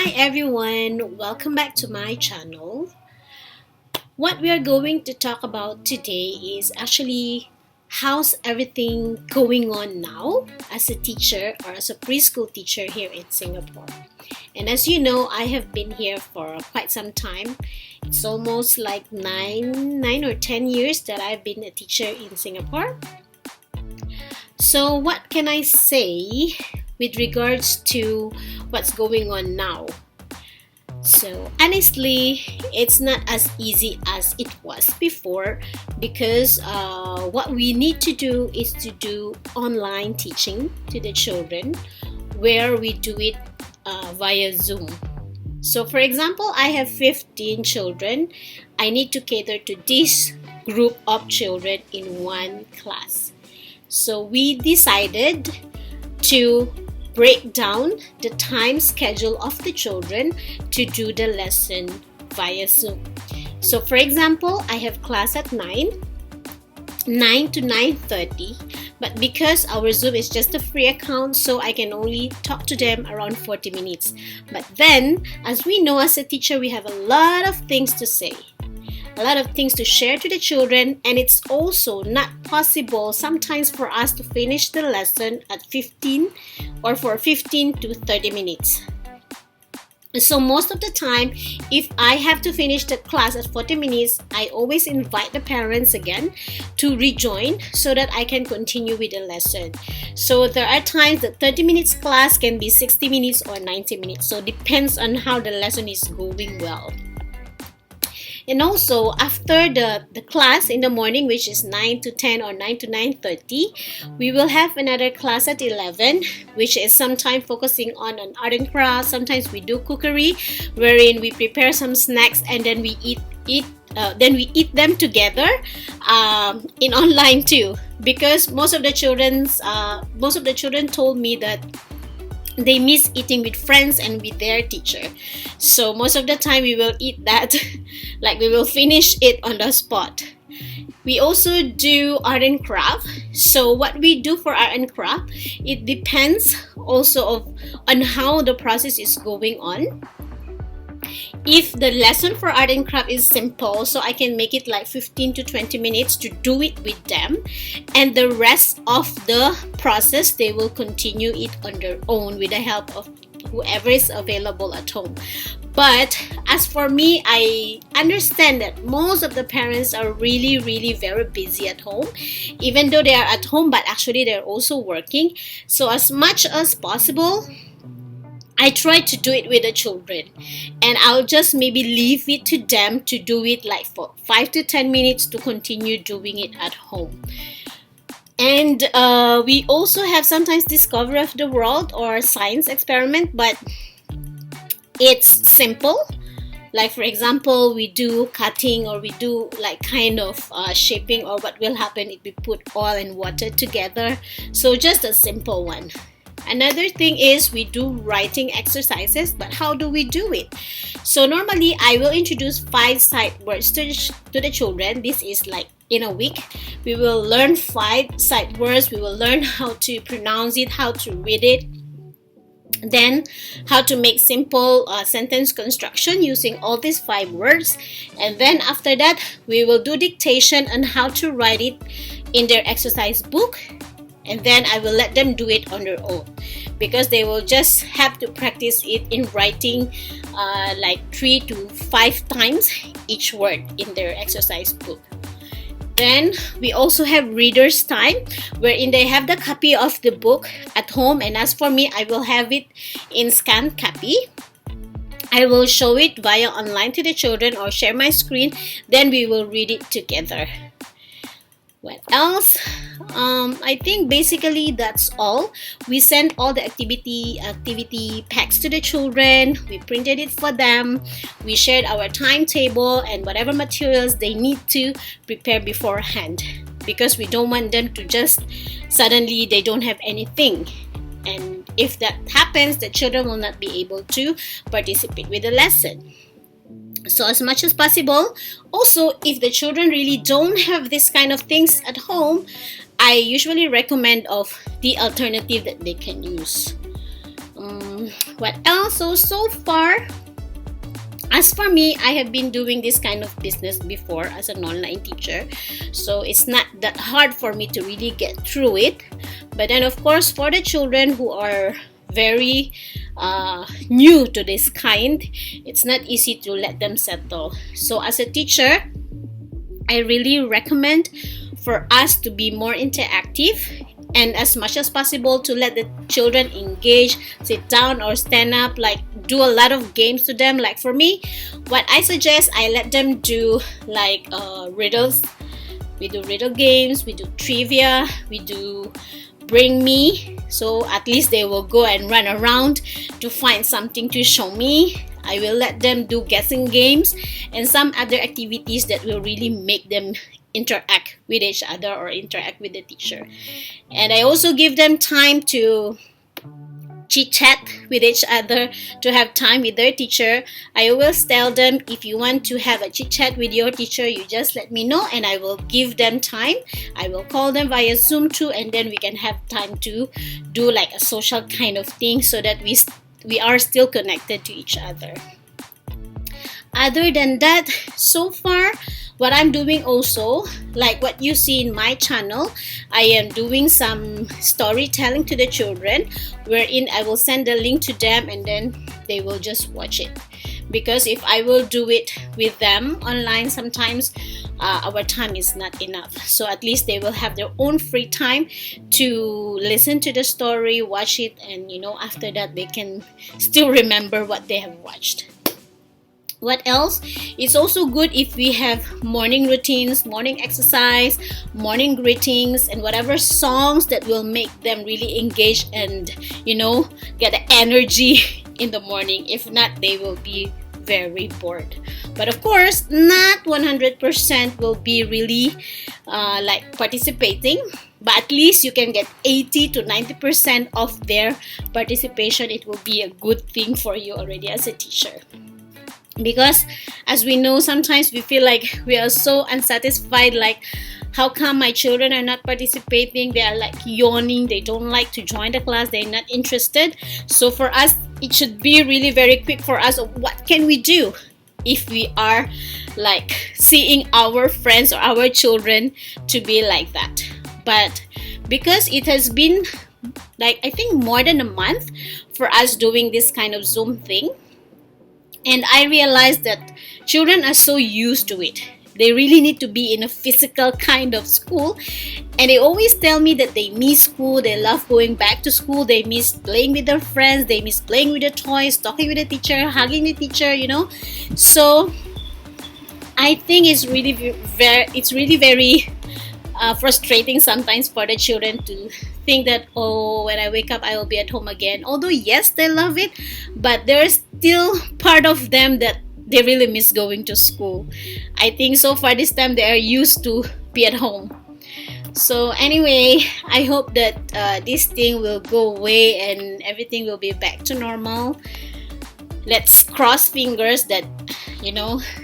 Hi everyone, welcome back to my channel. What we are going to talk about today is actually how's everything going on now as a teacher or as a preschool teacher here in Singapore. And as you know, I have been here for quite some time. It's almost like 9 or 10 years that I've been a teacher in Singapore. So what can I say with regards to what's going on now? So honestly, it's not as easy as it was before because what we need to do is to do online teaching to the children where we do it via Zoom. So for example, I have 15 children. I need to cater to this group of children in one class. So we decided to break down the time schedule of the children to do the lesson via Zoom. So for example, I have class at 9 to 9:30, but because our Zoom is just a free account, so I can only talk to them around 40 minutes. But then, as we know as a teacher, we have a lot of things to say, a lot of things to share to the children, and it's also not possible sometimes for us to finish the lesson at 15 or for 15 to 30 minutes. So most of the time, if I have to finish the class at 40 minutes, I always invite the parents again to rejoin so that I can continue with the lesson. So there are times that 30 minutes class can be 60 minutes or 90 minutes. So it depends on how the lesson is going well. And also, after the class in the morning, which is 9 to 10 or 9 to 9:30, we will have another class at 11, which is sometimes focusing on an art and craft. Sometimes we do cookery, wherein we prepare some snacks and then we eat them together in online too. Because most of the children told me that they miss eating with friends and with their teacher. So most of the time we will eat that, like we will finish it on the spot. We also do art and craft. So what we do for art and craft, it depends also on how the process is going on. If the lesson for art and craft is simple, so I can make it like 15 to 20 minutes to do it with them, and the rest of the process they will continue it on their own with the help of whoever is available at home. But as for me, I understand that most of the parents are really very busy at home, even though they are at home, but actually they're also working. So as much as possible, I try to do it with the children, and I'll just maybe leave it to them to do it like for 5 to 10 minutes to continue doing it at home. And we also have sometimes Discovery of the World or science experiment, but it's simple. Like for example, we do cutting or we do like kind of shaping, or what will happen if we put oil and water together. So just a simple one. Another thing is we do writing exercises, but how do we do it? So normally I will introduce 5 sight words to the children. This is like in a week. We will learn 5 sight words. We will learn how to pronounce it, how to read it, then how to make simple sentence construction using all these 5 words. And then after that, we will do dictation on how to write it in their exercise book. And then I will let them do it on their own, because they will just have to practice it in writing like 3 to 5 times each word in their exercise book. Then we also have readers time, wherein they have the copy of the book at home, and as for me, I will have it in scanned copy. I will show it via online to the children or share my screen, then we will read it together. What else? I think basically that's all. We sent all the activity packs to the children. We printed it for them. We shared our timetable and whatever materials they need to prepare beforehand, because we don't want them to just suddenly they don't have anything. And if that happens, the children will not be able to participate with the lesson. So as much as possible, also if the children really don't have this kind of things at home, I usually recommend of the alternative that they can use. What else? So far, as for me, I have been doing this kind of business before as an online teacher, so it's not that hard for me to really get through it. But then, of course, for the children who are very new to this kind, it's not easy to let them settle. So, as a teacher, I really recommend for us to be more interactive and as much as possible to let the children engage, sit down or stand up, like do a lot of games to them. Like for me, what I suggest, I let them do like riddles. We do riddle games, we do trivia, we do bring me, so at least they will go and run around to find something to show me. I will let them do guessing games and some other activities that will really make them interact with each other or interact with the teacher. And I also give them time to chit chat with each other, to have time with their teacher. I always tell them, if you want to have a chit chat with your teacher, you just let me know and I will give them time. I will call them via Zoom too, and then we can have time to do like a social kind of thing so that we are still connected to each other. Other than that, so far, what I'm doing also, like what you see in my channel, I am doing some storytelling to the children, wherein I will send the link to them and then they will just watch it. Because if I will do it with them online, sometimes our time is not enough. So at least they will have their own free time to listen to the story, watch it, and after that they can still remember what they have watched. What else? It's also good if we have morning routines, morning exercise, morning greetings, and whatever songs that will make them really engage and, get the energy in the morning. If not, they will be very bored. But of course, not 100% will be really like participating. But at least you can get 80 to 90% of their participation. It will be a good thing for you already as a teacher. Because as we know, sometimes we feel like we are so unsatisfied, like how come my children are not participating? They are like yawning, they don't like to join the class, they're not interested. So for us, it should be really very quick for us. What can we do if we are like seeing our friends or our children to be like that? But because it has been like, I think more than a month for us doing this kind of Zoom thing, and I realized that children are so used to it. They really need to be in a physical kind of school. And they always tell me that they miss school, they love going back to school, they miss playing with their friends, they miss playing with the toys, talking with the teacher, hugging the teacher, So I think it's really very frustrating sometimes for the children to think that, oh, when I wake up I will be at home again. Although yes, they love it, but there's still part of them that they really miss going to school. I think so far this time they are used to be at home. So anyway, I hope that this thing will go away and everything will be back to normal. Let's cross fingers that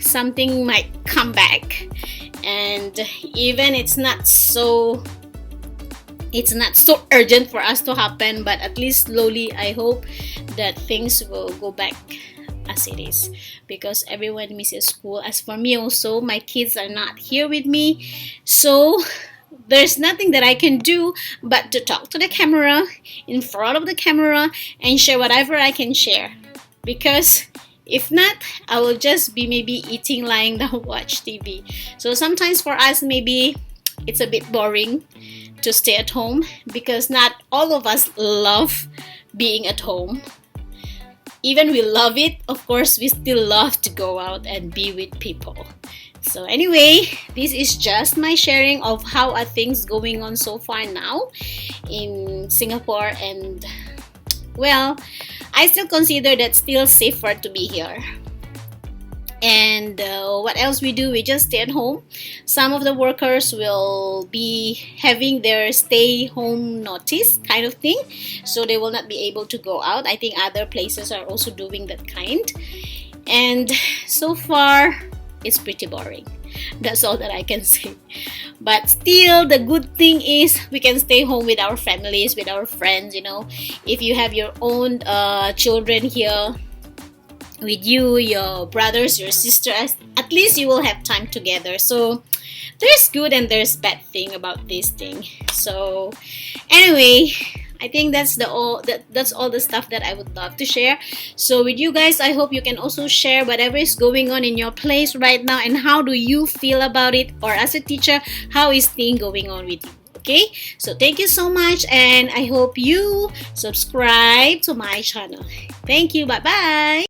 something might come back. And even it's not so urgent for us to happen, but at least slowly I hope that things will go back as it is, because everyone misses school. As for me also, my kids are not here with me, so there's nothing that I can do but to talk to the camera, in front of the camera, and share whatever I can share. Because if not, I will just be maybe eating, lying down, watch TV. So sometimes for us, maybe it's a bit boring to stay at home, because not all of us love being at home. Even we love it, of course, we still love to go out and be with people. So anyway, this is just my sharing of how are things going on so far now in Singapore. And well, I still consider that still safer to be here. And what else we do? We just stay at home. Some of the workers will be having their stay home notice kind of thing, so they will not be able to go out. I think other places are also doing that kind. And so far, it's pretty boring. That's all that I can say. But still, the good thing is we can stay home with our families, with our friends. If you have your own children here with you, your brothers, your sisters, at least you will have time together. So there's good and there's bad thing about this thing. So anyway, I think that's all the stuff that I would love to share. So with you guys, I hope you can also share whatever is going on in your place right now and how do you feel about it, or as a teacher, how is things going on with you. Okay, so thank you so much, and I hope you subscribe to my channel. Thank you. Bye bye.